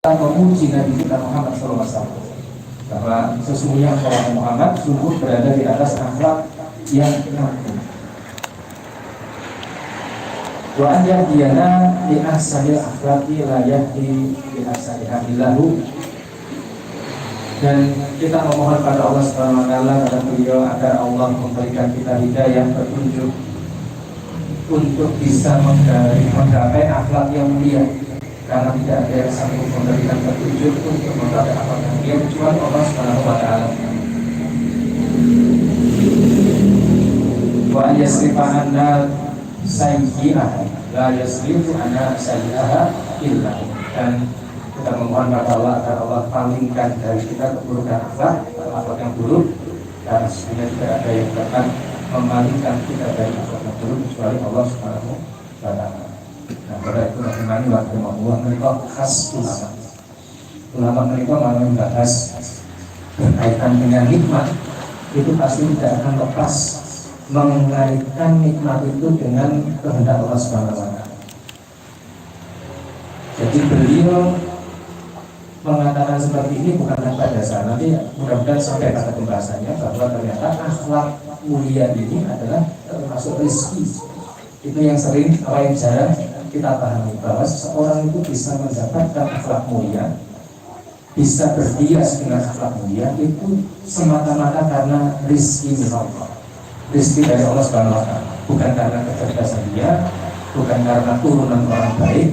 kita memuji Nabi kita Muhammad SAW bahwa sesungguhnya Nabi Muhammad sungguh berada di atas akhlak yang agung. Wa an yahdiyana li ahsanil akhlaqi la yahdi li ahsaniha illahu. Dan kita memohon pada Allah Subhanahu wa taala kepada beliau agar Allah memberikan kita hidayah petunjuk untuk bisa menggapai akhlak yang mulia, karena tidak ada yang sanggup memberikan petunjuk untuk menggapai akhlak yang mulia kecuali Allah Subhanahu wa taala. Wa an yasrifa anna sayyi'aha la yasrifu anna sayyi'aha illa. Dan kita memohon pada Allah agar Allah palingkan dari kita keburukan akhlak yang buruk, karena sebenarnya tidak ada yang dapat memalingkan kita dari akhlak yang buruk kecuali Allah Subhanahu wa taala. Nah, pada itu bagaimana waktu Allah mereka khas ulama mereka malah membahas berkaitan dengan nikmat, itu pasti tidak akan lepas mengaitkan nikmat itu dengan kehendak Allah Subhanahu wa taala. Jadi beliau mengatakan seperti ini bukan tanpa dasar. Nanti mudah-mudahan sampai pada pembahasannya bahwa ternyata akhlak mulia ini adalah termasuk rezeki. Itu yang sering yang jarang kita pahami, bahwa seseorang itu bisa mendapatkan akhlak mulia, bisa berhias dengan akhlak mulia itu semata-mata karena rezeki dari Allah, rezeki dari Allah Subhanahu wa taala, bukan karena kecerdasan dia, bukan karena turunan orang baik.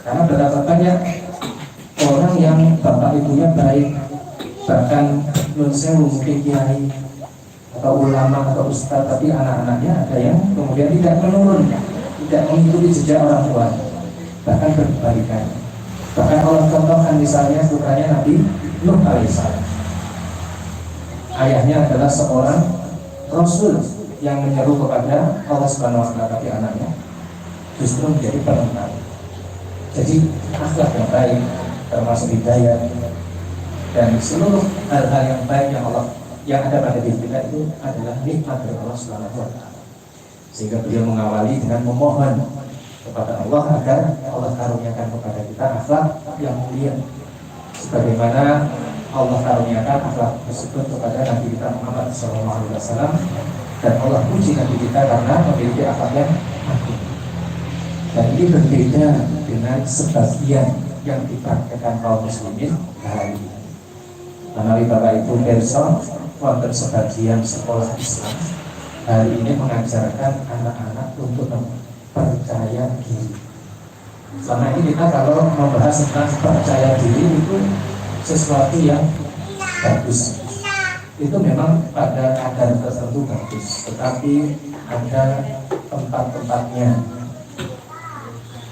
Karena betapa banyak orang yang bapak ibunya baik, bahkan non-sewu mungkin kiai atau ulama atau ustaz, tapi anak-anaknya ada yang kemudian tidak menurun, tidak mengikuti jejak orang tua, bahkan berbalikan. Bahkan Allah contohkan misalnya putranya Nabi Nuh alaihissalam. Ayahnya adalah seorang Rasul yang menyeru kepada Allah Subhanahu wa taala, tapi anaknya justru menjadi penentang. Jadi akhlak yang baik termasuk hidayah dan seluruh hal-hal yang baik yang ada pada diri kita itu adalah nikmat dari Allah Subhanahu wa taala. Sehingga beliau mengawali dengan memohon kepada Allah agar Allah karuniakan kepada kita akhlak yang mulia, sebagaimana Allah karuniakan akhlak tersebut kepada Nabi kita Muhammad SAW, dan Allah puji Nabi kita karena memiliki akhlak yang agung. Dan ini berbeda dengan sebagian yang dipraktekkan kaum muslimin hari ini. Menawi Bapak Ibu Person, wonten sebagian sekolah Islam hari ini mengajarkan anak-anak untuk percaya diri. Selama ini kita kalau membahas tentang percaya diri itu sesuatu yang bagus, itu memang pada kadar tertentu bagus, tetapi ada tempat-tempatnya.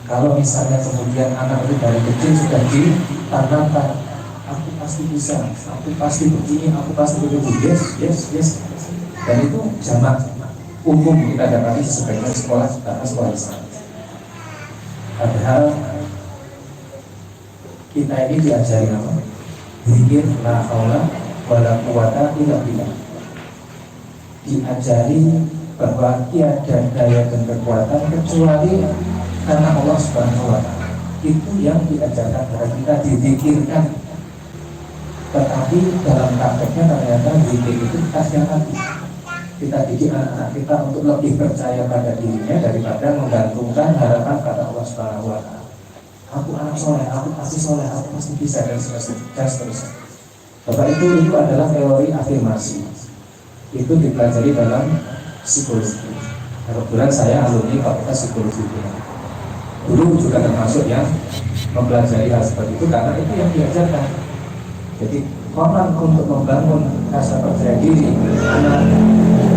Kalau misalnya kemudian anak itu dari kecil sudah ditanamkan, aku pasti bisa, aku pasti begini, aku pasti begitu, yes, dan itu jamak umum kita dapati di sebagian sekolah karena sekolah Islam. Padahal kita ini diajari apa? Zikir la haula wala quwata illa billah. Diajari bahwa tiada daya dan kekuatan kecuali karena Allah Subhanahu wa taala. Itu yang diajarkan kepada kita, dizikirkan. Tetapi dalam prakteknya ternyata zikir itu kasih hati. Kita didik anak-anak kita untuk lebih percaya pada dirinya daripada menggantungkan harapan pada Allah Subhanahu wa taala. Aku anak soleh, aku pasti soleh, aku pasti bisa, dan seterusnya. Bapak itu adalah teori afirmasi. Itu dipelajari dalam psikologi. Kebetulan saya alumni Fakultas Psikologi. Dulu juga termasuk yang mempelajari hal seperti itu karena itu yang diajarkan. Jadi konon untuk membangun rasa percaya diri anak,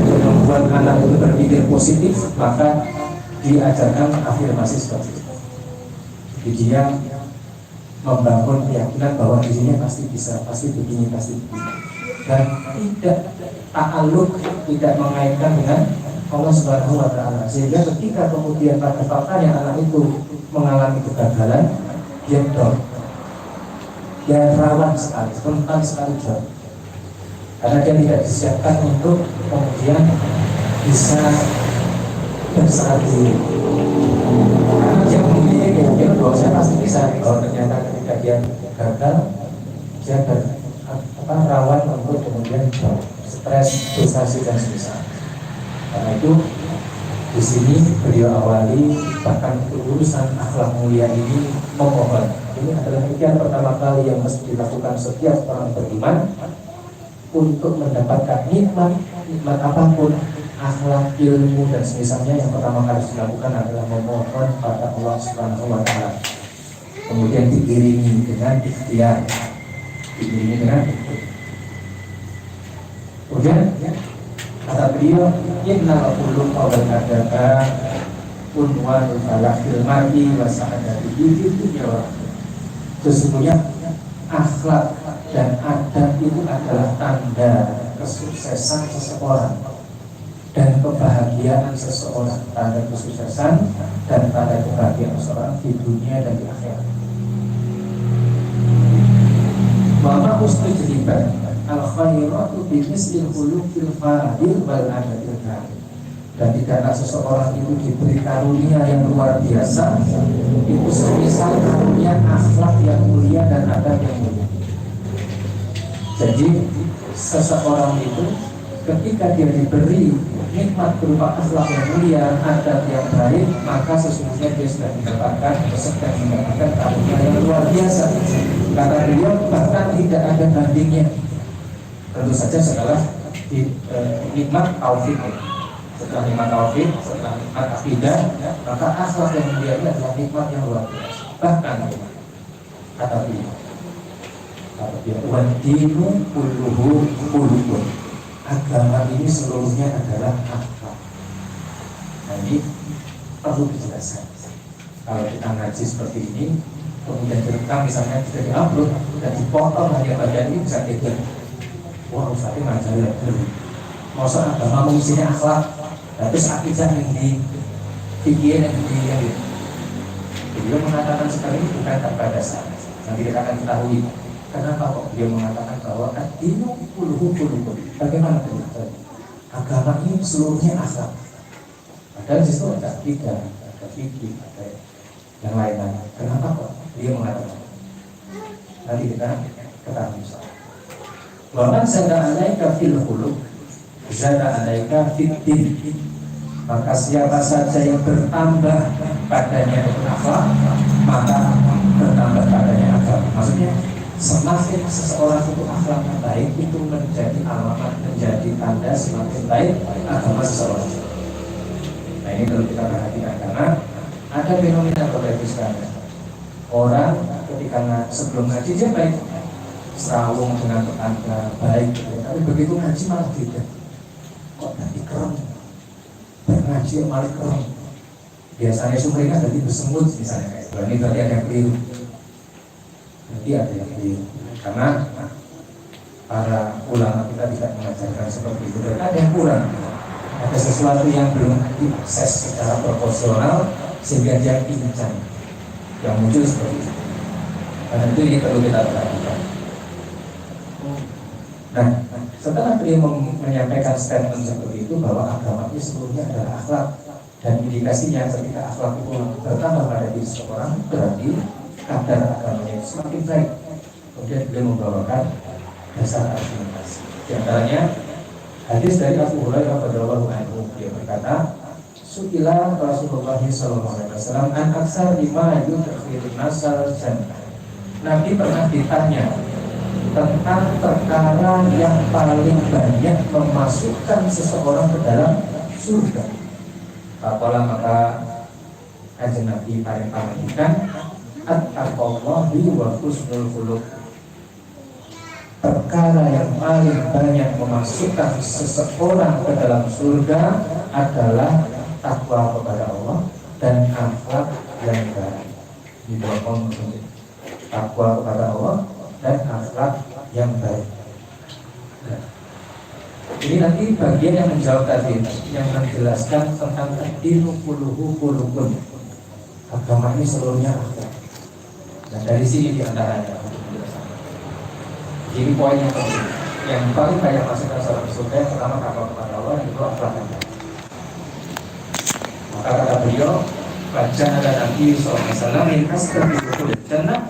untuk membuat anak itu berpikir positif, maka diajarkan afirmasi seperti itu. Jadi dia membangun keyakinan bahwa dirinya pasti bisa, pasti begini, pasti begini, dan tidak ta'aluk, tidak mengaitkan dengan Allah Subhanahu wa taala. Sehingga ketika kemudian pada faktanya anak itu mengalami kegagalan, dia down, dia rawan sekali, rentan sekali down, karena dia tidak disiapkan untuk kemudian bisa berserah diri. Karena dia memiliki keyakinan saya pasti bisa. Kalau ternyata ketika dia gagal, dia rawan untuk kemudian stres, frustasi dan sebagainya. Karena itu di sini beliau awali bahkan urusan akhlak mulia ini memohon. Ini adalah ikhtiar pertama kali yang mesti dilakukan setiap orang beriman untuk mendapatkan nikmat apapun, akhlak, ilmu dan semisalnya. Yang pertama kali dilakukan adalah memohon pada Allah Subhanahu wa taala. Kemudian diiringi dengan ikhtiar, diiringi dengan ikhtiar. Kemudian kata beliau, innal quluba wal adaba unwanul falahil mar'i wa sa'adati di dunya wa akhirat. Sesungguhnya akhlak dan adab itu adalah tanda kesuksesan seseorang dan kebahagiaan seseorang, tanda kesuksesan dan tanda kebahagiaan seseorang di dunia dan di akhirat. Mama ustul jeliban al-khairatu bimisli khuluqil fadil wal adabil karim. Dan tidaklah seseorang itu diberi karunia yang luar biasa, itu semisal karunia akhlak yang mulia dan adab yang mulia. Jadi seseorang itu ketika dia diberi nikmat berupa akhlak yang mulia, adab yang baik, maka sesungguhnya dia sudah mendapatkan karunia yang luar biasa. Kata beliau bahkan tidak ada bandingnya. Tentu saja setelah nikmat taufik, setelah nikmat taufik, setelah nikmat akidah, maka akhlak yang mulia ini adalah nikmat yang luar biasa. Bahkan kata beliau, wadinu kulluhu kulluhun, agama ini seluruhnya adalah akhlak. Nah ini perlu dijelaskan. Kalau kita ngaji seperti ini, kemudian direkam misalnya tidak diupload dan dipotong hanya bagian ini, bisa tidak. Wah, Ustaz ini ngajar dulu. Masa agama mengisinya akhlak, tapi akidah yang dipikirin yang dipikir. Beliau mengatakan sekali ini bukan tanpa dasar. Nanti kita akan ketahui kenapa kok beliau mengatakan bahwa ad-dinu kulluhu kulluhun. Bagaimana itu? Agama ini seluruhnya akhlak. Padahal di situ ada akidah, ada fikih, ada yang lain-lain. Kenapa kok beliau mengatakan? Nanti kita ketahui. Waman zada alaika fil khuluq zada alaika fid din. Maka siapa saja yang bertambah padanya akhlak, maka bertambah padanya agama. Maksudnya semakin seseorang itu akhlaknya baik, itu menjadi alamat, menjadi tanda semakin baik agama seseorang. Nah ini perlu kita perhatikan karena ada fenomena berbeda sekali. Orang ketika sebelum ngaji dia baik, serawung dengan tetangga baik, tapi begitu ngaji malah tidak. Kok tadi kerem, ngaji malah kerem. Biasanya sumringah tadi bersemut misalnya kayak itu. Ini tadi ada yang keliru. Berarti ada yang keliru. Karena para ulama kita tidak mengajarkan seperti itu. Dan ada yang kurang. Ada sesuatu yang belum diakses secara proporsional sehingga dia pincang. Yang muncul seperti itu. Karena itu ini perlu kita perhatikan. Nah, setelah beliau menyampaikan statement seperti itu bahwa agama ini seluruhnya adalah akhlak dan indikasinya ketika akhlak itu bertambah pada diri seseorang berarti kadar agamanya itu semakin baik. Kemudian beliau membawakan dasar argumentasi. Di antaranya hadis dari Abu Hurairah radhiyallahu anhu, dia berkata, "Su'ila Rasulullah sallallahu alaihi wasallam an aksar lima yudkhilun nasal jannah." Nabi pernah ditanya tentang perkara yang paling banyak memasukkan seseorang ke dalam surga. Apalah maka Kanjeng Nabi paling mengingatkan at-taqwallahi wa husnul khuluq. Perkara yang paling banyak memasukkan seseorang ke dalam surga adalah takwa kepada Allah dan akhlak yang baik. Di bawah takwa kepada Allah dan akhlak yang baik. Nah, ini nanti bagian yang menjawab tadi, yang menjelaskan tentang ad-dinu kulluhu kulluhun. Agama ini seluruhnya akhlak. Dan dari sini diantaranya. Jadi poin yang penting, yang paling banyak masukkan seorang surga yang pertama takwa kepada Allah, yang kedua akhlak yang baik. Maka kata beliau, baca ada Nabi SAW min asbabul jannah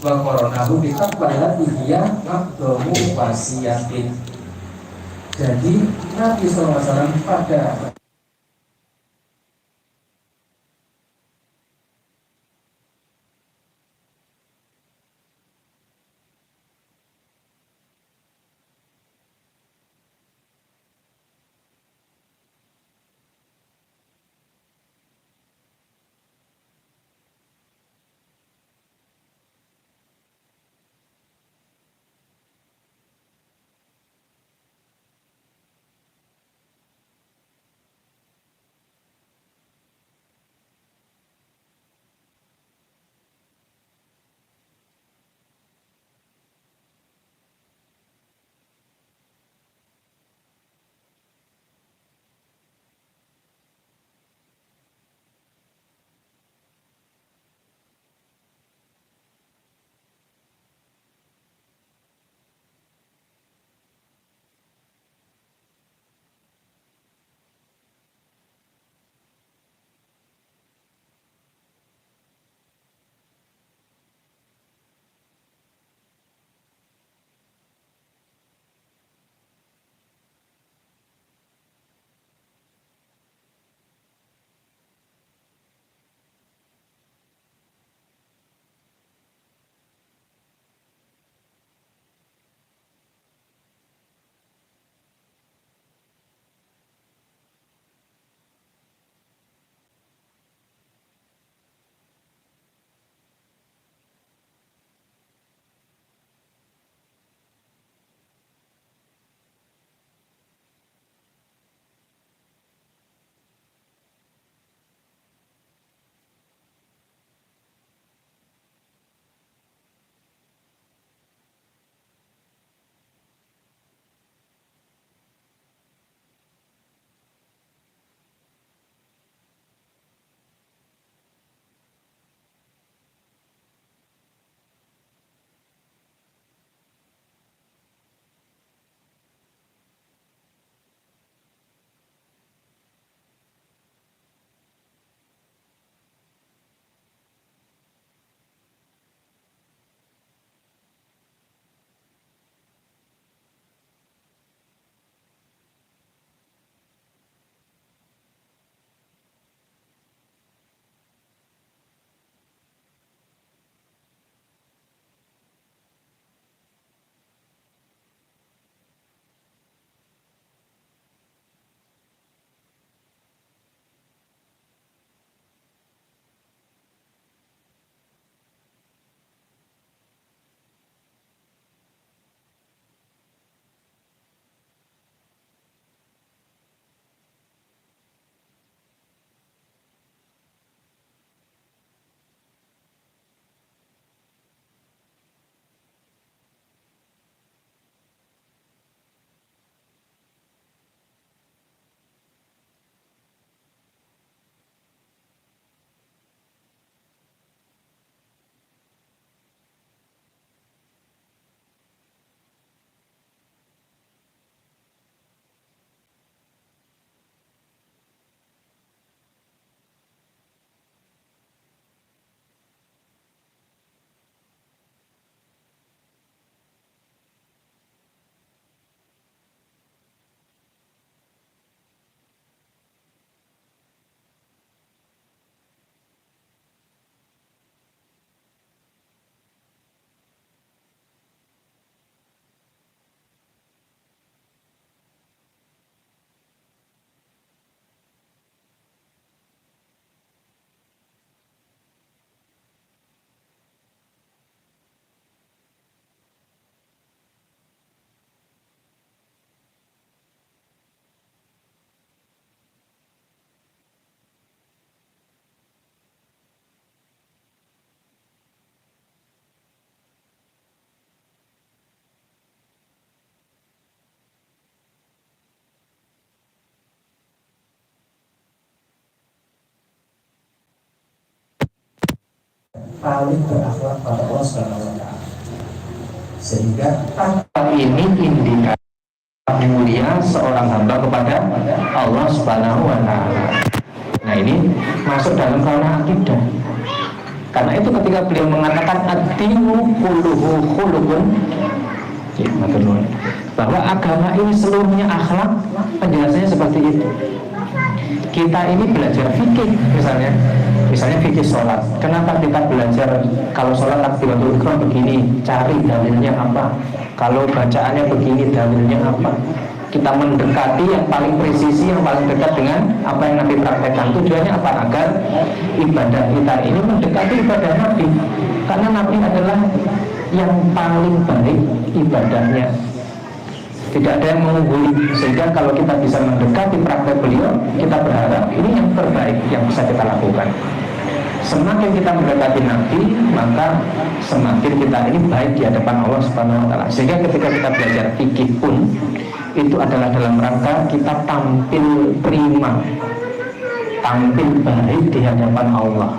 wa qoronahu bi taqwalati hiya maqdamu wasiyatin. Jadi Nabi SAW pada paling berakhlak pada Allah Subhanahu wa taala. Sehingga ini indikasi mulia seorang hamba kepada Allah Subhanahu wa taala. Nah ini masuk dalam ranah akidah. Karena itu ketika beliau mengatakan ad-dinu kulluhu khuluqun, bahwa agama ini seluruhnya akhlak, penjelasannya seperti itu. Kita ini belajar fikih misalnya fikih sholat. Kenapa kita belajar kalau sholat takbiratul ihram begini, cari dalilnya apa? Kalau bacaannya begini, dalilnya apa? Kita mendekati yang paling presisi, yang paling dekat dengan apa yang Nabi praktekkan. Tujuannya apa? Agar ibadah kita ini mendekati ibadah Nabi. Karena Nabi adalah yang paling baik ibadahnya, tidak ada yang mengungguli. Sehingga kalau kita bisa mendekati praktek beliau, kita berharap ini yang terbaik yang bisa kita lakukan. Semakin kita mendekati Nabi, maka semakin kita ini baik di hadapan Allah Subhanahu wa Ta'ala. Sehingga ketika kita belajar fikih pun, itu adalah dalam rangka kita tampil prima, tampil baik di hadapan Allah.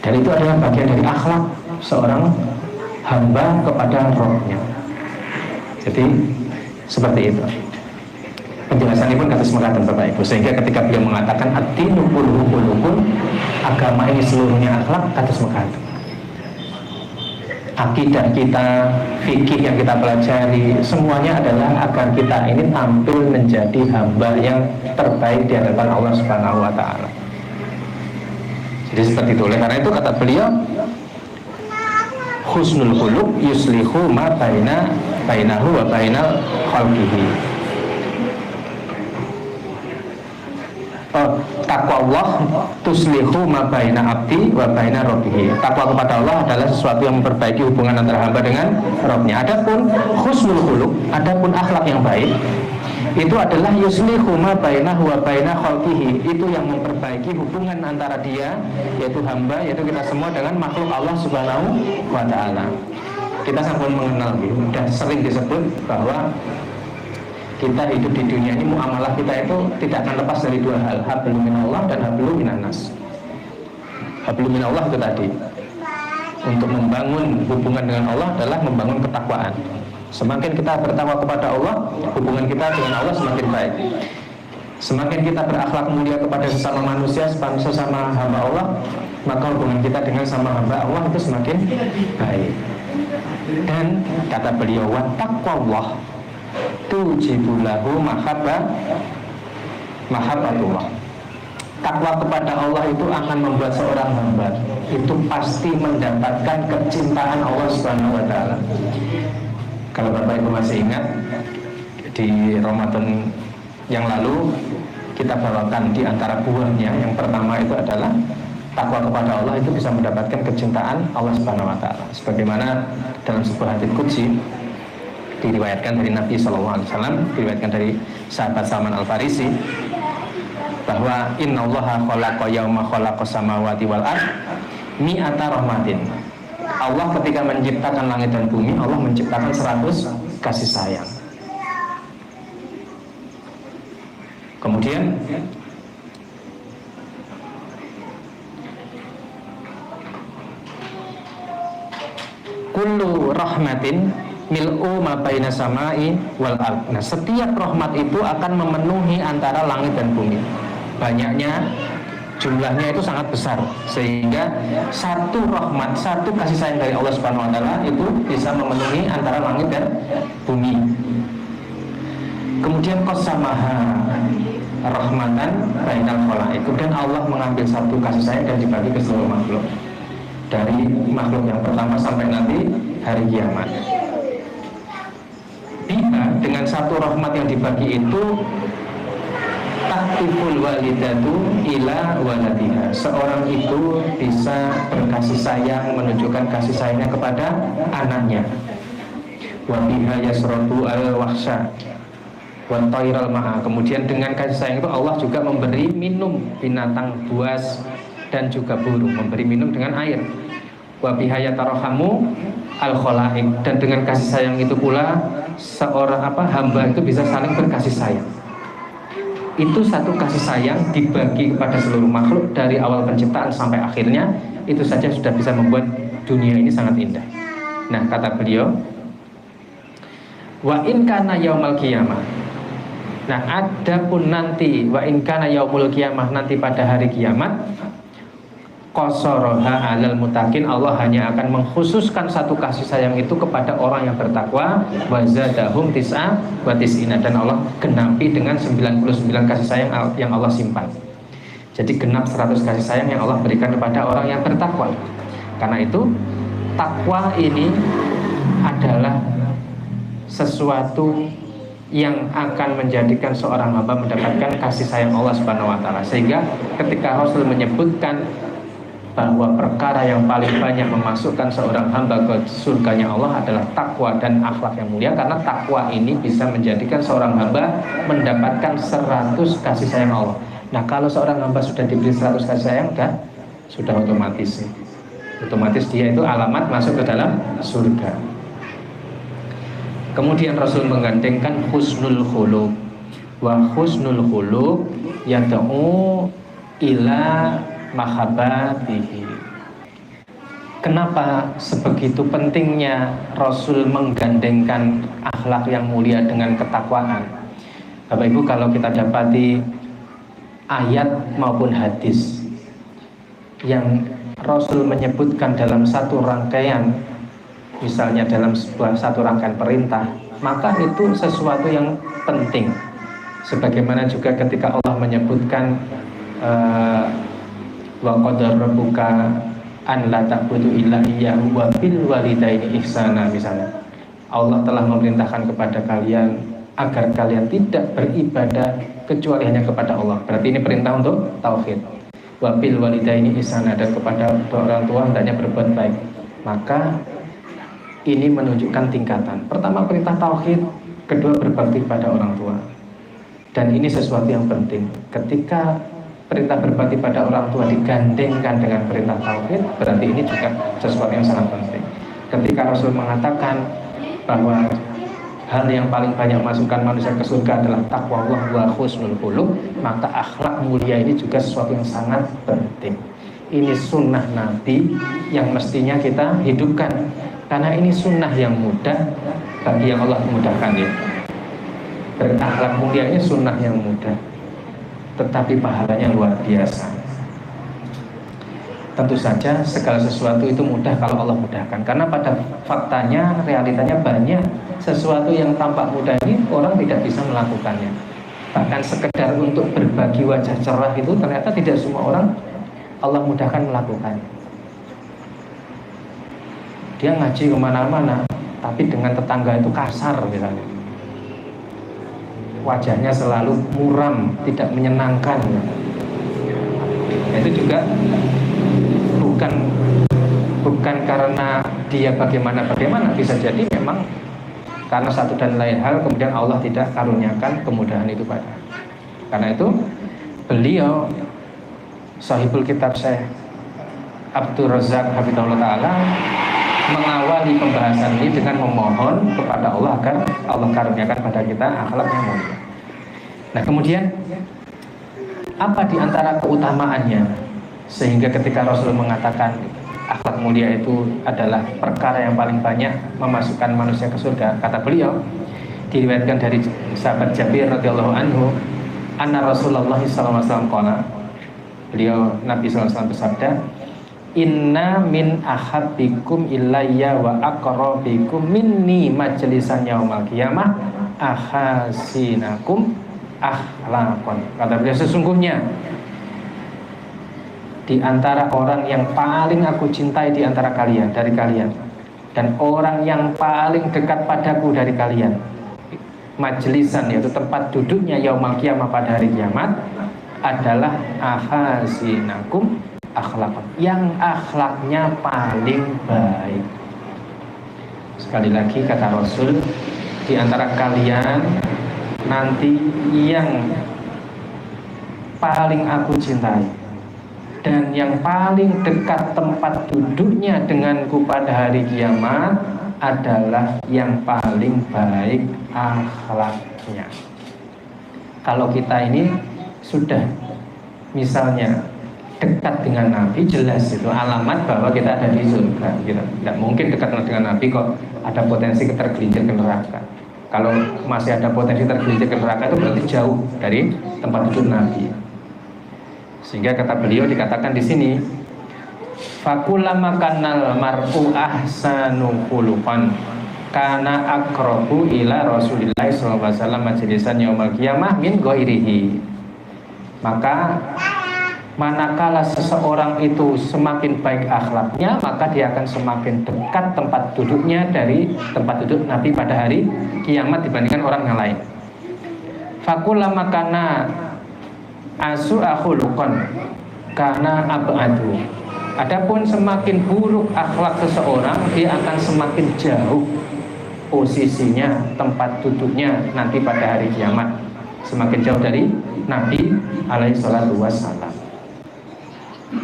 Dan itu adalah bagian dari akhlak seorang hamba kepada Rabb-nya. Jadi seperti itu penjelasan ini pun kata semekatan Bapak Ibu. Sehingga ketika beliau mengatakan ad-dinu kulluhu khuluqun, agama ini seluruhnya akhlak, kata semekatan. Akidah kita, fikih yang kita pelajari, semuanya adalah agar kita ini tampil menjadi hamba yang terbaik di hadapan Allah Subhanahu wa Ta'ala. Jadi seperti itu. Oleh karena itu kata beliau, husnul khuluq yuslihu ma bainahu wa bainal khalqihi. Takwa Allah tuslihu ma baina abdi wa baina rabbih. Takwa kepada Allah adalah sesuatu yang memperbaiki hubungan antara hamba dengan Rabb-nya. Adapun husnul khuluq, adapun akhlak yang baik, itu adalah yuslihu ma bainahu wa baina khalqihi. Itu yang memperbaiki hubungan antara dia, yaitu hamba, yaitu kita semua, dengan makhluk Allah Subhanahu wa Ta'ala. Kita sampun mengenal, sudah sering disebut bahwa kita hidup di dunia ini, muamalah kita itu tidak akan lepas dari dua hal, hablum minallah dan hablum minannas. Hablum minallah itu tadi, untuk membangun hubungan dengan Allah adalah membangun ketakwaan. Semakin kita bertakwa kepada Allah, hubungan kita dengan Allah semakin baik. Semakin kita berakhlak mulia kepada sesama manusia, sesama hamba Allah, maka hubungan kita dengan sama hamba Allah itu semakin baik. Dan kata beliau, wa taqwallah tujibulahu mahabbatullah. Takwa kepada Allah itu akan membuat seorang hamba itu pasti mendapatkan kecintaan Allah Subhanahu wa Ta'ala. Kalau Bapak Ibu masih ingat, di Ramadan yang lalu kita bawakan di antara buahnya, yang pertama itu adalah takwa kepada Allah itu bisa mendapatkan kecintaan Allah Subhanahu wa Ta'ala. Sebagaimana dalam sebuah hadits qudsi diriwayatkan dari Nabi SAW, diriwayatkan dari sahabat Salman Al-Farisi, bahwa innallaha khalaqa yauma khalaqas samawati wal ardh mi'ata rahmatin. Allah ketika menciptakan langit dan bumi, Allah menciptakan 100 kasih sayang. Kemudian kullu rahmatin mil'u ma baina samai wal ard. Nah, setiap rahmat itu akan memenuhi antara langit dan bumi. Banyaknya, jumlahnya itu sangat besar, sehingga satu rahmat, satu kasih sayang dari Allah Subhanahu wa Ta'ala itu bisa memenuhi antara langit dan bumi. Kemudian qasamaha rahmatan bainal khalaiq, dan Allah mengambil satu kasih sayang dan dibagi ke seluruh makhluk, dari makhluk yang pertama sampai nanti hari kiamat. Dengan satu rahmat yang dibagi itu, tahtiful walidatu ila waladiha, seorang itu bisa berkasih sayang, menunjukkan kasih sayangnya kepada anaknya. Wa biha yasratu al-wahsya wa tairal ma'a. Kemudian dengan kasih sayang itu Allah juga memberi minum binatang buas dan juga burung, memberi minum dengan air. Wa biha yatarahamu al-khalaiq, dan dengan kasih sayang itu pula seorang hamba itu bisa saling berkasih sayang. Itu satu kasih sayang dibagi kepada seluruh makhluk dari awal penciptaan sampai akhirnya, itu saja sudah bisa membuat dunia ini sangat indah. Nah, kata beliau, wa in kana yaumal qiyamah, Nah, adapun nanti wa in kana yaumul kiamah, nanti pada hari kiamat, qasaraha 'alal muttaqin, Allah hanya akan mengkhususkan satu kasih sayang itu kepada orang yang bertakwa, wa zadahum tis'a wa tis'ina, dan Allah genapi dengan 99 kasih sayang yang Allah simpan. Jadi genap 100 kasih sayang yang Allah berikan kepada orang yang bertakwa. Karena itu takwa ini adalah sesuatu yang akan menjadikan seorang hamba mendapatkan kasih sayang Allah Subhanahu wa taala. Sehingga ketika Rasul menyebutkan bahwa perkara yang paling banyak memasukkan seorang hamba ke surganya Allah adalah takwa dan akhlak yang mulia, karena takwa ini bisa menjadikan seorang hamba mendapatkan 100 kasih sayang Allah. Nah, kalau seorang hamba sudah diberi 100 kasih sayang, sudah otomatis dia itu alamat masuk ke dalam surga. Kemudian Rasul menggandengkan husnul khuluq, wa husnul khuluq yad'u ila mahabbatihi. Kenapa sebegitu pentingnya Rasul menggandengkan akhlak yang mulia dengan ketakwaan? Bapak Ibu, kalau kita dapati ayat maupun hadis yang Rasul menyebutkan dalam satu rangkaian, misalnya dalam satu rangkaian perintah, maka itu sesuatu yang penting. Sebagaimana juga ketika Allah menyebutkan wa qadara rabbuka an la ta'budu illa iyyahu wa bil walidaini ihsana, misalnya Allah telah memerintahkan kepada kalian agar kalian tidak beribadah kecuali hanya kepada Allah. Berarti ini perintah untuk tauhid. Wa bil walidaini ihsana, dan kepada orang tua hendaknya berbuat baik. Maka ini menunjukkan tingkatan. Pertama perintah tauhid, kedua berbakti pada orang tua. Dan ini sesuatu yang penting. Ketika perintah berbakti pada orang tua digandengkan dengan perintah tauhid, berarti ini juga sesuatu yang sangat penting. Ketika Rasul mengatakan bahwa hal yang paling banyak masukkan manusia ke surga adalah takwa Allah wa husnul khuluq, maka akhlak mulia ini juga sesuatu yang sangat penting. Ini sunnah Nabi yang mestinya kita hidupkan, karena ini sunnah yang mudah bagi yang Allah memudahkan ya. Berakhlak mulia ini sunnah yang mudah, tetapi pahalanya luar biasa. Tentu saja segala sesuatu itu mudah kalau Allah mudahkan, karena pada faktanya, realitanya banyak sesuatu yang tampak mudah ini orang tidak bisa melakukannya. Bahkan sekedar untuk berbagi wajah cerah itu ternyata tidak semua orang Allah mudahkan melakukannya. Dia ngaji kemana-mana, tapi dengan tetangga itu kasar misalnya, wajahnya selalu muram, tidak menyenangkan. Itu juga bukan karena dia bagaimana, bisa jadi memang karena satu dan lain hal kemudian Allah tidak karuniakan kemudahan itu pada. Karena itu beliau Sahibul Kitab Syekh Abdul Razak Hafizahullah Ta'ala mengawali pembahasan ini dengan memohon kepada Allah agar Allah karuniakan pada kita akhlak yang mulia. Nah, kemudian apa di antara keutamaannya sehingga ketika Rasul mengatakan akhlak mulia itu adalah perkara yang paling banyak memasukkan manusia ke surga? Kata beliau, diriwayatkan dari sahabat Jabir radhiyallahu anhu, anna Rasulullah sallallahu alaihi wasallam qala, beliau Nabi sallallahu alaihi wasallam bersabda, inna min ahabbikum ilayya wa aqrabikum minni majlisan yaumal qiyamah ahasinakum akhlaqan. Kata beliau, sesungguhnya di antara orang yang paling aku cintai di antara kalian, dari kalian, dan orang yang paling dekat padaku dari kalian, majlisan yaitu tempat duduknya yaumal qiyamah pada hari kiamat, adalah ahasinakum akhlak, yang akhlaknya paling baik. Sekali lagi kata Rasul, di antara kalian nanti yang paling aku cintai dan yang paling dekat tempat duduknya denganku pada hari kiamat adalah yang paling baik akhlaknya. Kalau kita ini sudah misalnya dekat dengan Nabi, jelas itu alamat bahwa kita ada di surga. Kita tidak mungkin dekat dengan Nabi kok ada potensi tergelincir ke neraka. Kalau masih ada potensi tergelincir ke neraka itu berarti jauh dari tempat duduk Nabi. Sehingga kata beliau dikatakan di sini, fakullama kanal mar'u ahsanu khuluqan kana aqrabu ila Rasulillah sallallahu alaihi wasallam majlisan yaumil qiyamah min ghairihi. Maka manakala seseorang itu semakin baik akhlaknya, maka dia akan semakin dekat tempat duduknya dari tempat duduk Nabi pada hari kiamat dibandingkan orang yang lain. Fakullama kana asu'a khuluqan kana ab'adu. Adapun semakin buruk akhlak seseorang, dia akan semakin jauh posisinya, tempat duduknya nanti pada hari kiamat, semakin jauh dari Nabi alaihi salatu wassalam.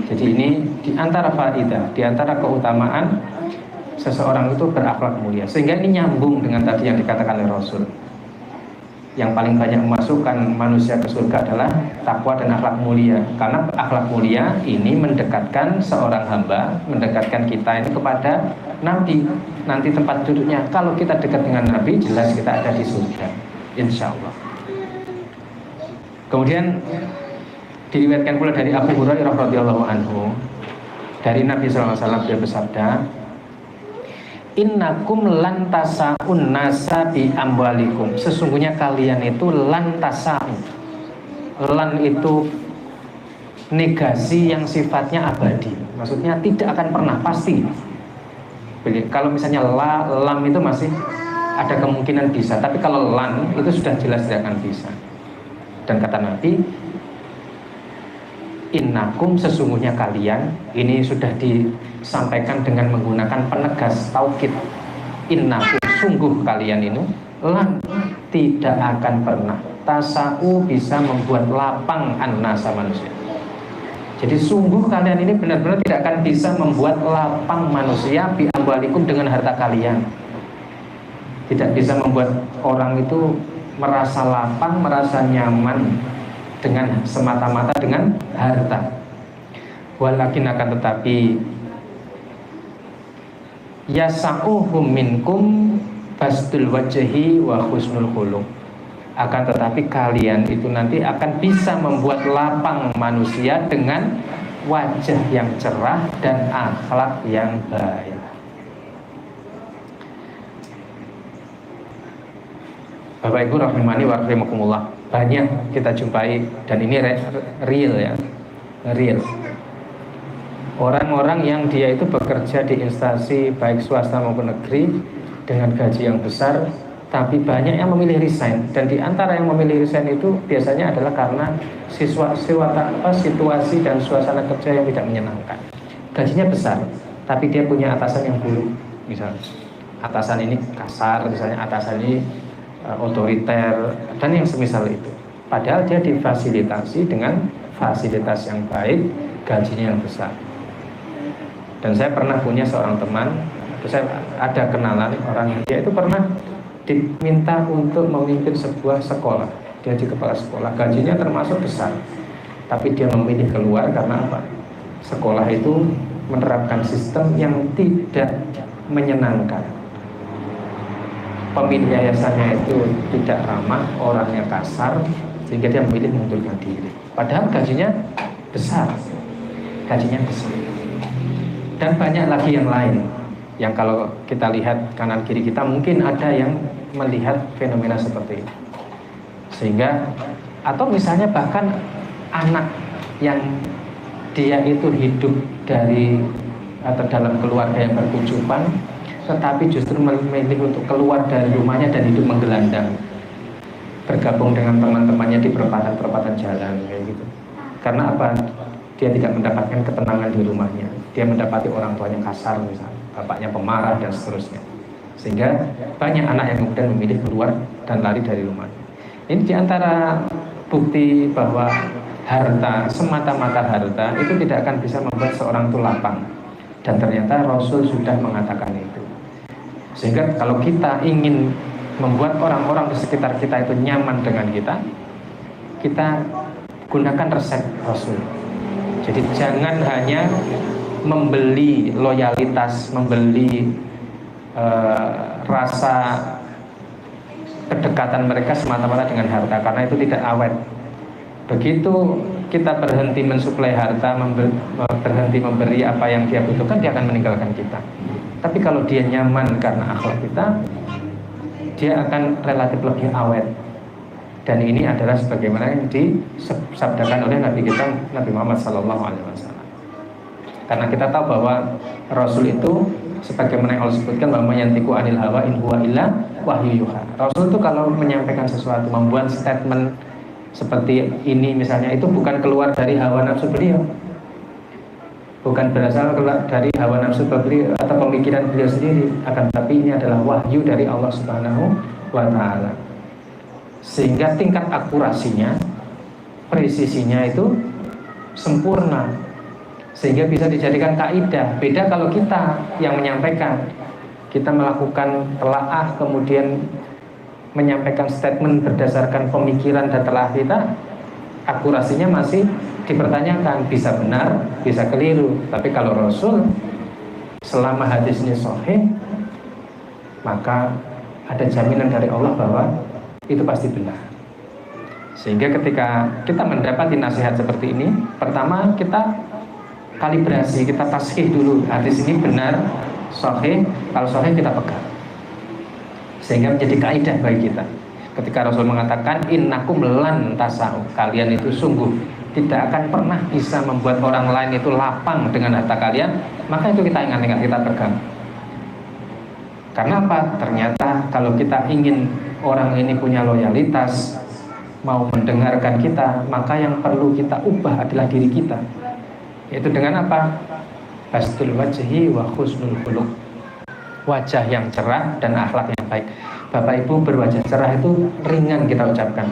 Jadi ini diantara faidah, diantara keutamaan seseorang itu berakhlak mulia. Sehingga ini nyambung dengan tadi yang dikatakan oleh Rasul. Yang paling banyak memasukkan manusia ke surga adalah takwa dan akhlak mulia. Karena akhlak mulia ini mendekatkan seorang hamba, mendekatkan kita ini kepada Nabi. Nanti tempat duduknya, kalau kita dekat dengan Nabi, jelas kita ada di surga, insya Allah. Kemudian diriwayatkan pula dari Abu Hurairah radhiyallahu anhu, dari Nabi SAW, dia bersabda, innakum lantasaun nasa bi amwalikum. Sesungguhnya kalian itu lantasaun. Lan itu negasi yang sifatnya abadi. Maksudnya tidak akan pernah, pasti. Kalau misalnya lam itu masih ada kemungkinan bisa, tapi kalau lan itu sudah jelas tidak akan bisa. Dan kata Nabi, innakum, sesungguhnya kalian, ini sudah disampaikan dengan menggunakan penegas taukid. Innakum, sungguh kalian ini, lan, tidak akan pernah tasau bisa membuat lapang an-nasa manusia. Jadi sungguh kalian ini benar-benar tidak akan bisa membuat lapang manusia bi amwalikum dengan harta kalian. Tidak bisa membuat orang itu merasa lapang, merasa nyaman dengan semata-mata dengan harta. Walakin akan tetapi yasa'uhum minkum bastul wajhi wa husnul khuluq. Akan tetapi kalian itu nanti akan bisa membuat lapang manusia dengan wajah yang cerah dan akhlak yang baik. Bapak Ibu rahimani wa rahimakumullah, banyak kita jumpai, dan ini real ya, real. Orang-orang yang dia itu bekerja di instansi baik swasta maupun negeri dengan gaji yang besar, tapi banyak yang memilih resign. Dan di antara yang memilih resign itu biasanya adalah karena situasi dan suasana kerja yang tidak menyenangkan. Gajinya besar, tapi dia punya atasan yang buruk. Misalnya atasan ini kasar, misalnya atasan ini otoriter, dan yang semisal itu. Padahal dia difasilitasi dengan fasilitas yang baik, gajinya yang besar. Dan saya pernah punya seorang teman, saya ada kenalan orang yang dia itu pernah diminta untuk memimpin sebuah sekolah. Dia di kepala sekolah, gajinya termasuk besar, tapi dia memilih keluar karena apa? Sekolah itu menerapkan sistem yang tidak menyenangkan. Pemilik yayasannya itu tidak ramah, orangnya kasar, sehingga dia memilih mengundurkan diri. Padahal gajinya besar, gajinya besar. Dan banyak lagi yang lain, yang kalau kita lihat kanan kiri kita mungkin ada yang melihat fenomena seperti ini. Sehingga, atau misalnya bahkan anak yang dia itu hidup dari atau dalam keluarga yang berkecukupan, tetapi justru memilih untuk keluar dari rumahnya dan hidup menggelandang, bergabung dengan teman-temannya di perempatan-perempatan jalan kayak gitu. Karena apa? Dia tidak mendapatkan ketenangan di rumahnya. Dia mendapati orang tuanya kasar misalnya, bapaknya pemarah dan seterusnya. Sehingga banyak anak yang kemudian memilih keluar dan lari dari rumahnya. Ini diantara bukti bahwa harta, semata-mata harta itu tidak akan bisa membuat seorang itu lapang. Dan ternyata Rasul sudah mengatakan itu. Sehingga kalau kita ingin membuat orang-orang di sekitar kita itu nyaman dengan kita gunakan resep Rasul. Jadi jangan hanya membeli loyalitas, membeli rasa kedekatan mereka semata-mata dengan harta, karena itu tidak awet. Begitu kita berhenti mensuplai harta, berhenti memberi apa yang dia butuhkan, dia akan meninggalkan kita. Tapi kalau dia nyaman karena akhlak kita, dia akan relatif lebih awet. Dan ini adalah sebagaimana yang disabdakan oleh Nabi kita, Nabi Muhammad SAW. Karena kita tahu bahwa Rasul itu sebagaimana yang Allah sebutkan, bahwa yantiqu anil hawa in huwa illa wahyu yuha. Rasul itu kalau menyampaikan sesuatu, membuat statement seperti ini misalnya, itu bukan keluar dari hawa nafsu beliau, bukan berasal dari hawa nafsu beliau atau pemikiran beliau sendiri, akan tapi ini adalah wahyu dari Allah Subhanahu wa Ta'ala. Sehingga tingkat akurasinya, presisinya itu sempurna, sehingga bisa dijadikan kaidah. Beda kalau kita yang menyampaikan, kita melakukan telaah kemudian menyampaikan statement berdasarkan pemikiran dan telaah kita, akurasinya masih dipertanyakan, bisa benar, bisa keliru. Tapi kalau Rasul, selama hadisnya sahih, maka ada jaminan dari Allah bahwa itu pasti benar. Sehingga ketika kita mendapati nasihat seperti ini, pertama kita kalibrasi, kita tashih dulu, hadis ini benar, sahih. Kalau sahih kita pegang, sehingga menjadi kaidah bagi kita. Ketika Rasul mengatakan innakum lan tasau, kalian itu sungguh tidak akan pernah bisa membuat orang lain itu lapang dengan harta kalian, maka itu kita ingat-ingat, kita pegang. Karena apa? Ternyata kalau kita ingin orang ini punya loyalitas, mau mendengarkan kita, maka yang perlu kita ubah adalah diri kita. Yaitu dengan apa? Bastul wajhi wa husnul khuluq. Wajah yang cerah dan akhlak yang baik. Bapak Ibu, berwajah cerah itu ringan kita ucapkan,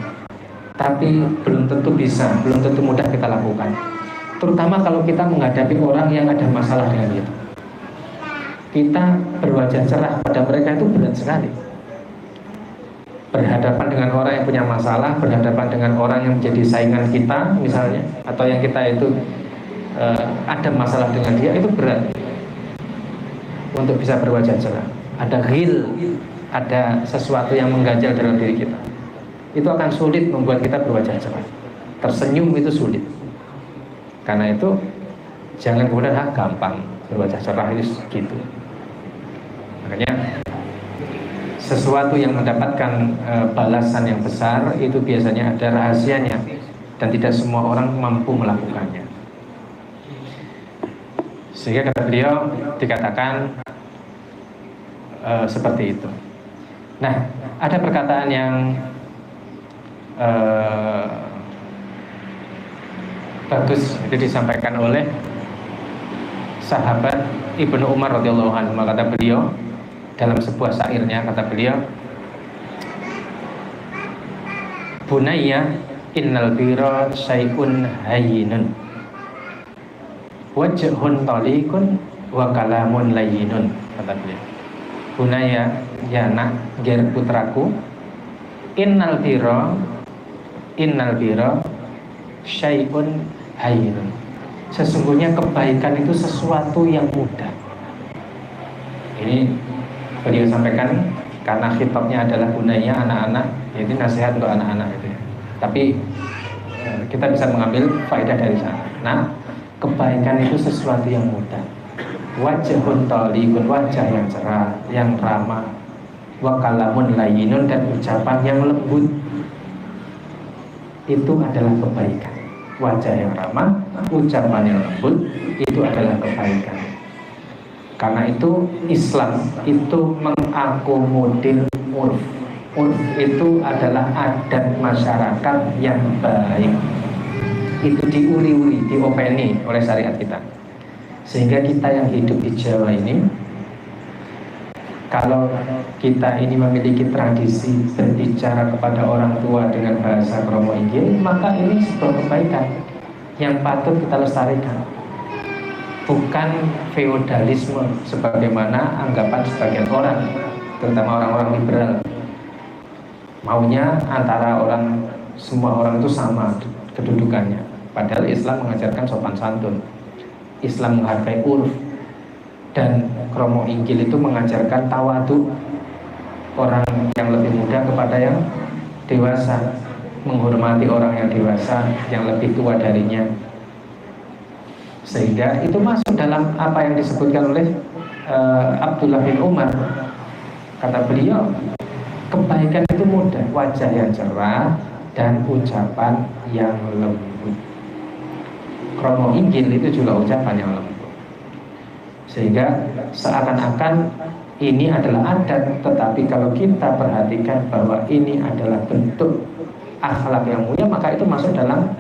tapi belum tentu bisa, belum tentu mudah kita lakukan. Terutama kalau kita menghadapi orang yang ada masalah dengan kita. Kita berwajah cerah pada mereka itu berat sekali. Berhadapan dengan orang yang punya masalah, berhadapan dengan orang yang menjadi saingan kita misalnya, atau yang kita itu ada masalah dengan dia, itu berat untuk bisa berwajah cerah. Ada ghil, ada sesuatu yang mengganjal dalam diri kita. Itu akan sulit membuat kita berwajah cerah. Tersenyum itu sulit. Karena itu jangan kemudian gampang berwajah cerah itu gitu. Makanya sesuatu yang mendapatkan balasan yang besar itu biasanya ada rahasianya, dan tidak semua orang mampu melakukannya. Sehingga kata beliau dikatakan seperti itu. Nah, ada perkataan yang bagus, itu disampaikan oleh sahabat Ibnu Umar radhiyallahu anhu. Kata beliau dalam sebuah syairnya, kata beliau, Bunayya innal bira syai'un hayyinun wajhun talikun wa kalamun layyinun. Kata beliau, Bunayya, ya nak, ger putraku, innal bira syai'un hayyinun, sesungguhnya kebaikan itu sesuatu yang mudah. Ini beliau sampaikan karena khitabnya adalah bunayya, anak-anak, jadi nasihat untuk anak-anak gitu ya. Tapi kita bisa mengambil faedah dari sana. Nah, kebaikan itu sesuatu yang mudah. Wajhun talikun, wajah yang cerah, yang ramah, wa kalamun layyinun, dan ucapan yang lembut, itu adalah kebaikan. Wajah yang ramah, ucapan yang lembut, itu adalah kebaikan. Karena itu Islam itu mengakomodir urf. Urf itu adalah adat masyarakat yang baik. Itu diuri-uri, diopeni oleh syariat kita. Sehingga kita yang hidup di Jawa ini, kalau kita ini memiliki tradisi berbicara kepada orang tua dengan bahasa Kromo Inggil, maka ini sebuah kebaikan yang patut kita lestarikan. Bukan feodalisme sebagaimana anggapan sebagian orang, terutama orang-orang liberal. Maunya antara orang, semua orang itu sama kedudukannya. Padahal Islam mengajarkan sopan santun, Islam menghargai urf, dan Kromo Inggil itu mengajarkan tawadu. orang yang lebih muda kepada yang dewasa, menghormati orang yang dewasa yang lebih tua darinya, sehingga itu masuk dalam apa yang disebutkan oleh Abdullah bin Umar. Kata beliau, kebaikan itu mudah, wajah yang cerah dan ucapan yang lembut. Kromo inggil itu juga ucapan yang lembut. Sehingga seakan-akan ini adalah adat, tetapi kalau kita perhatikan bahwa ini adalah bentuk akhlak yang mulia, maka itu masuk dalam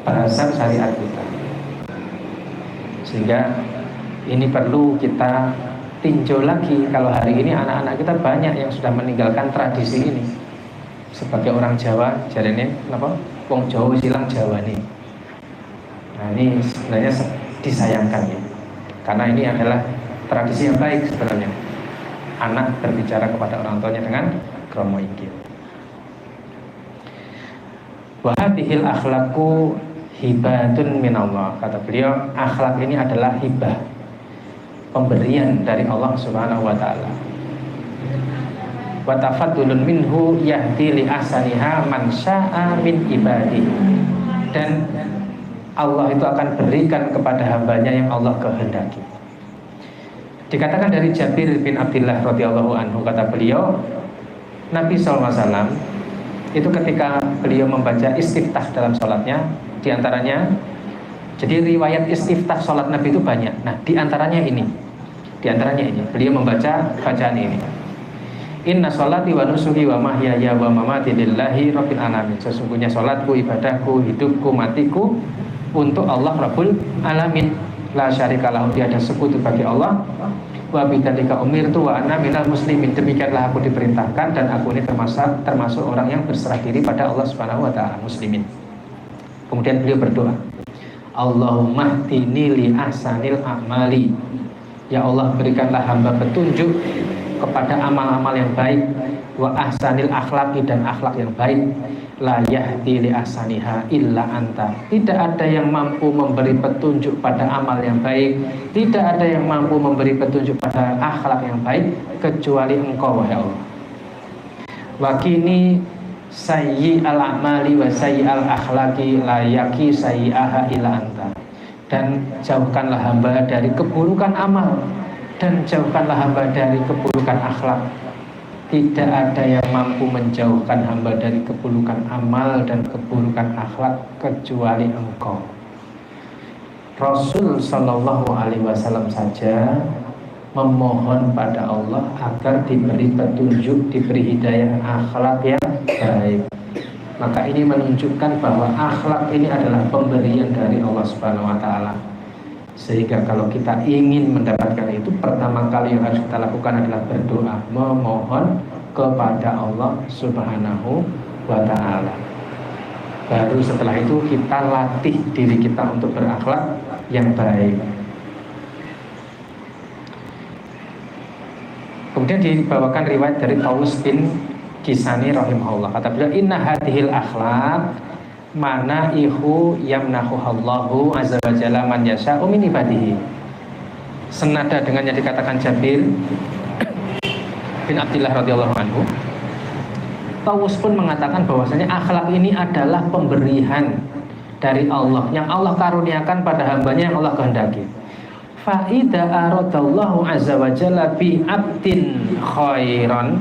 bahasan syariat kita. Sehingga ini perlu kita tinjau lagi. Kalau hari ini anak-anak kita banyak yang sudah meninggalkan tradisi ini. Sebagai orang Jawa, jadi ini apa? Wong Jawa silang Jawa nih. Nah ini sebenarnya disayangkan ya, karena ini adalah tradisi yang baik sebenarnya. Anak berbicara kepada orang tuanya dengan kromo inggil. Wa hadhil akhlaqu hibatun minallah. Kata beliau, akhlak ini adalah hibah, pemberian dari Allah Subhanahu wa taala. Wa tafaddulun minhu yahdi li ahsaniha man syaa min ibadi. Dan Allah itu akan berikan kepada hambanya yang Allah kehendaki. Dikatakan dari Jabir bin Abdullah radhiyallahu anhu, kata beliau, Nabi SAW itu ketika beliau membaca istiftah dalam sholatnya, diantaranya, jadi riwayat istiftah sholat Nabi itu banyak. Nah, diantaranya ini, beliau membaca bacaan ini. Inna sholati wa nusuki wa mahyaya wa mamati lillahi rabbil alamin. Sesungguhnya sholatku, ibadahku, hidupku, matiku untuk Allah Rabbul Alamin. La syarikalahu, tiada sekutu bagi Allah. Wa bidzalika umirtu wa ana minal muslimin. Demikianlah aku diperintahkan dan aku ini termasuk orang yang berserah diri pada Allah Subhanahu wa taala, muslimin. Kemudian beliau berdoa, Allahumma hdini li ahsanil a'mali. Ya Allah, berikanlah hamba petunjuk kepada amal-amal yang baik, wa ahsanil akhlaqi, dan akhlak yang baik. La yahdi li ahsaniha illa anta. Tidak ada yang mampu memberi petunjuk pada amal yang baik, tidak ada yang mampu memberi petunjuk pada akhlak yang baik kecuali Engkau, wahai Allah. Wa kini sayyi al amali wa sayyi al akhlaqi la yaqi sayyi'aha illa anta. Dan jauhkanlah hamba dari keburukan amal, dan jauhkanlah hamba dari keburukan akhlak. Tidak ada yang mampu menjauhkan hamba dari keburukan amal dan keburukan akhlak kecuali Engkau. Rasul Shallallahu Alaihi Wasallam saja memohon pada Allah agar diberi petunjuk, diberi hidayah akhlak yang baik. Maka ini menunjukkan bahwa akhlak ini adalah pemberian dari Allah Subhanahu Wa Taala. Sehingga kalau kita ingin mendapatkan itu, pertama kali yang harus kita lakukan adalah berdoa, memohon kepada Allah Subhanahu wa Ta'ala. Baru setelah itu kita latih diri kita untuk berakhlak yang baik. Kemudian dibawakan riwayat dari Taus bin Kisani rahimahullah. Kata beliau, inna hadhil akhlaq manaihu yamnahuhallahu azza wa jalla man yasha'u min ibadihi. Senada dengan yang dikatakan Jabir bin Abdullah radhiyallahu anhu, Taus pun mengatakan bahwasanya akhlak ini adalah pemberian dari Allah yang Allah karuniakan pada hambanya yang Allah kehendaki. Fa idza aradallahu azza wa jalla bi 'abdin khairan,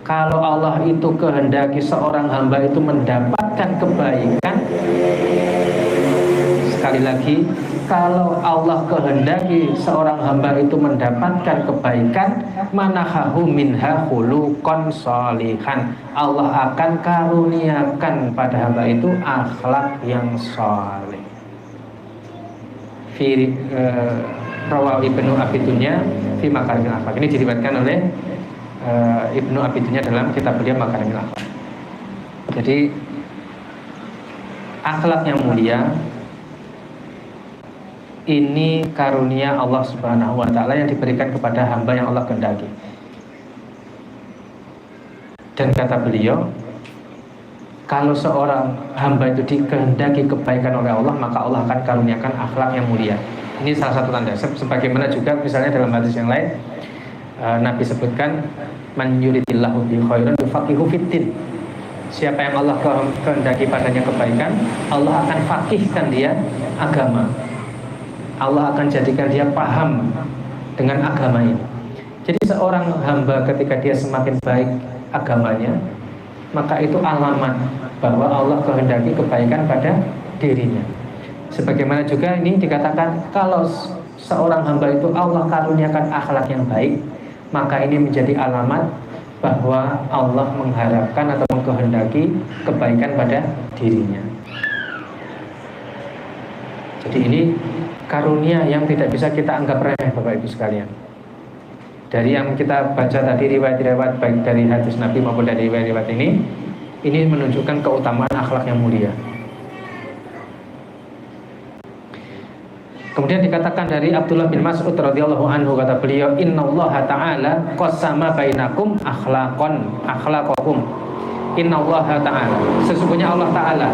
kalau Allah itu kehendaki seorang hamba itu mendapatkan kebaikan, sekali lagi, kalau Allah kehendaki seorang hamba itu mendapatkan kebaikan, manahahu minha khuluqan shalihan, Allah akan karuniakan pada hamba itu akhlak yang saleh. Fi rawahu Ibnu Abi Dunya fi Makarimil Akhlaq. Ini diriwayatkan oleh Ibnu Abi Dunya dalam kitab beliau Makarimil Akhlaq. Jadi akhlak yang mulia ini karunia Allah Subhanahu wa Ta'ala yang diberikan kepada hamba yang Allah kehendaki. Dan kata beliau, kalau seorang hamba itu dikehendaki kebaikan oleh Allah, maka Allah akan karuniakan akhlak yang mulia. Ini salah satu tanda. Sebagaimana juga misalnya dalam hadis yang lain, Nabi sebutkan, man yuridillahu bi khairan yufaqihu fiddin. Siapa yang Allah kehendaki padanya kebaikan, Allah akan fakihkan dia agama. Allah akan jadikan dia paham dengan agama ini. Jadi seorang hamba ketika dia semakin baik agamanya, maka itu alamat bahwa Allah kehendaki kebaikan pada dirinya. Sebagaimana juga ini dikatakan, kalau seorang hamba itu Allah karuniakan akhlak yang baik, maka ini menjadi alamat bahwa Allah mengharapkan atau mengkehendaki kebaikan pada dirinya. Jadi ini karunia yang tidak bisa kita anggap remeh, Bapak Ibu sekalian. Dari yang kita baca tadi, riwayat-riwayat baik dari hadis Nabi maupun dari riwayat-riwayat ini menunjukkan keutamaan akhlak yang mulia. Kemudian dikatakan dari Abdullah bin Mas'ud radhiyallahu anhu, kata beliau, innallaha ta'ala qasama bainakum akhlaqakum. Innallaha ta'ala, sesungguhnya Allah Ta'ala,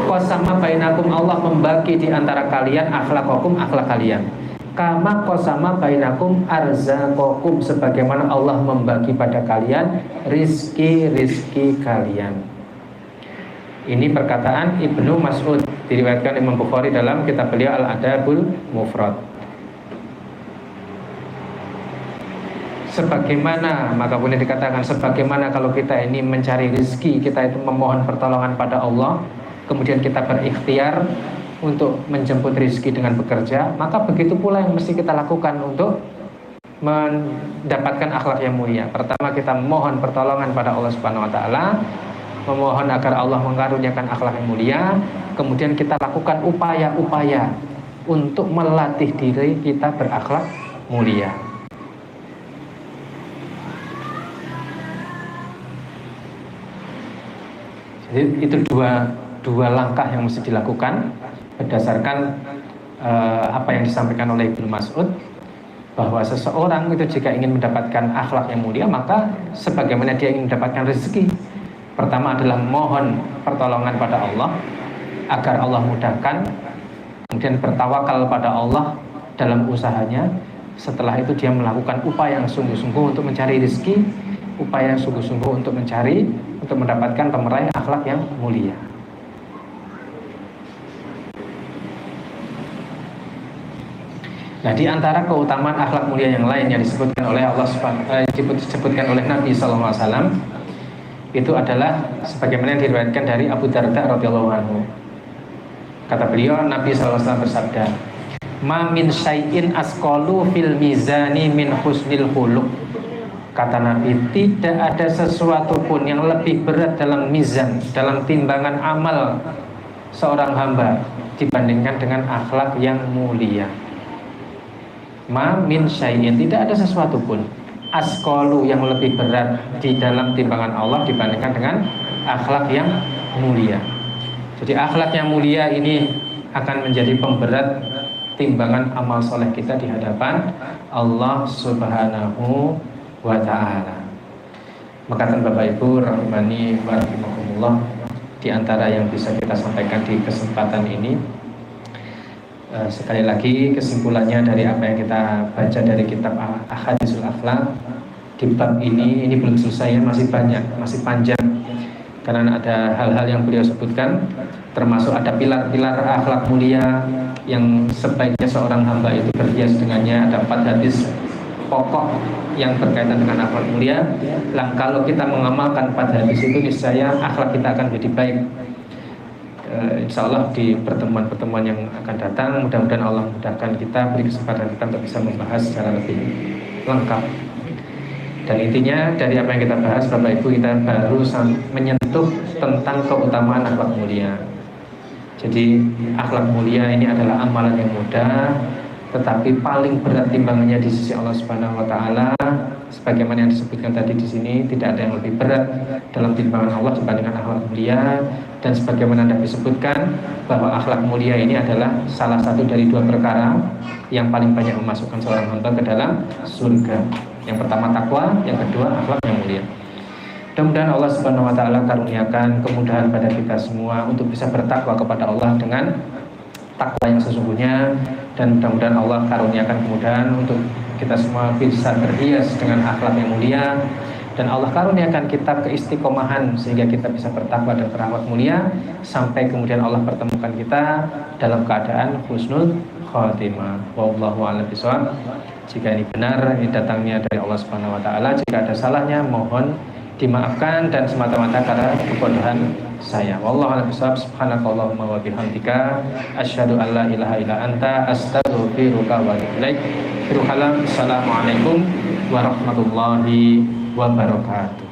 qasama bainakum, Allah membagi di antara kalian akhlaqakum, akhlak kalian. Kama qasama bainakum arzaqakum, sebagaimana Allah membagi pada kalian rizki kalian. Ini perkataan Ibnu Mas'ud, diriwayatkan Imam Bukhari dalam kitab beliau Al-Adabul Mufrad. Sebagaimana, maka boleh dikatakan, sebagaimana kalau kita ini mencari rezeki, kita itu memohon pertolongan pada Allah, kemudian kita berikhtiar untuk menjemput rezeki dengan bekerja, maka begitu pula yang mesti kita lakukan untuk mendapatkan akhlak yang mulia. Pertama, kita memohon pertolongan pada Allah Subhanahu wa taala, memohon agar Allah mengaruniakan akhlak yang mulia. Kemudian kita lakukan upaya-upaya untuk melatih diri kita berakhlak mulia. Jadi itu dua langkah yang mesti dilakukan berdasarkan apa yang disampaikan oleh Ibnu Mas'ud, bahwa seseorang itu jika ingin mendapatkan akhlak yang mulia, maka sebagaimana dia ingin mendapatkan rezeki, pertama adalah mohon pertolongan pada Allah agar Allah mudahkan, kemudian bertawakal pada Allah dalam usahanya. Setelah itu dia melakukan upaya yang sungguh-sungguh untuk mencari rezeki, upaya yang sungguh-sungguh untuk mendapatkan pemeraih akhlak yang mulia. Nah, di antara keutamaan akhlak mulia yang lain yang disebutkan oleh disebutkan oleh Nabi SAW, itu adalah sebagaimana yang diriwayatkan dari Abu Darda radhiyallahu anhu. Kata beliau, Nabi SAW bersabda, "Ma min syai'in asqalu fil mizani min husnil khuluq." Kata Nabi, tidak ada sesuatu pun yang lebih berat dalam mizan, dalam timbangan amal seorang hamba dibandingkan dengan akhlak yang mulia. Ma min syai'in, tidak ada sesuatu pun asqalu yang lebih berat di dalam timbangan Allah dibandingkan dengan akhlak yang mulia. Jadi akhlak yang mulia ini akan menjadi pemberat timbangan amal soleh kita di hadapan Allah Subhanahu wa ta'ala. Maka Bapak Ibu rahimani wa rahimakumullah, di antara yang bisa kita sampaikan di kesempatan ini, sekali lagi kesimpulannya dari apa yang kita baca dari kitab Ahadisul Akhlaq di bab ini belum selesai, masih banyak, masih panjang, karena ada hal-hal yang beliau sebutkan, termasuk ada pilar-pilar akhlak mulia yang sebaiknya seorang hamba itu berhias dengannya. Ada 4 hadis pokok yang berkaitan dengan akhlak mulia. Kalau kita mengamalkan 4 hadis itu, niscaya akhlak kita akan menjadi baik. Insya Allah di pertemuan-pertemuan yang akan datang, mudah-mudahan Allah mudahkan kita, beri kesempatan kita untuk bisa membahas secara lebih lengkap. Dan intinya dari apa yang kita bahas, Bapak Ibu, kita baru menyentuh tentang keutamaan akhlak mulia. Jadi akhlak mulia ini adalah amalan yang mudah, tetapi paling berat timbangannya di sisi Allah Subhanahu wa taala. Sebagaimana yang disebutkan tadi di sini, tidak ada yang lebih berat dalam timbangan Allah dibandingkan akhlak mulia. Dan sebagaimana Nabi sebutkan bahwa akhlak mulia ini adalah salah satu dari 2 perkara yang paling banyak memasukkan seorang hamba ke dalam surga. Yang pertama takwa, yang kedua akhlak yang mulia. Mudah-mudahan Allah Subhanahu wa taala karuniakan kemudahan pada kita semua untuk bisa bertakwa kepada Allah dengan takwa yang sesungguhnya, dan mudah-mudahan Allah karuniakan kemudahan untuk kita semua bisa terhias dengan akhlak yang mulia, dan Allah karuniakan kita keistiqomahan sehingga kita bisa bertakwa dan berakhlak mulia sampai kemudian Allah pertemukan kita dalam keadaan husnul khotimah. Wallahu a'lam bishawab. Jika ini benar, ini datangnya dari Allah Subhanahu wa taala. Jika ada salahnya mohon dimaafkan dan semata-mata karena kebodohan saya. Wallahu a'lam bishawab. Subhanakallahumma wa bihamdika asyhadu an la ilaha illa anta astaghfiruka wa atubu ilaik. Assalamualaikum warahmatullahi wabarakatuh.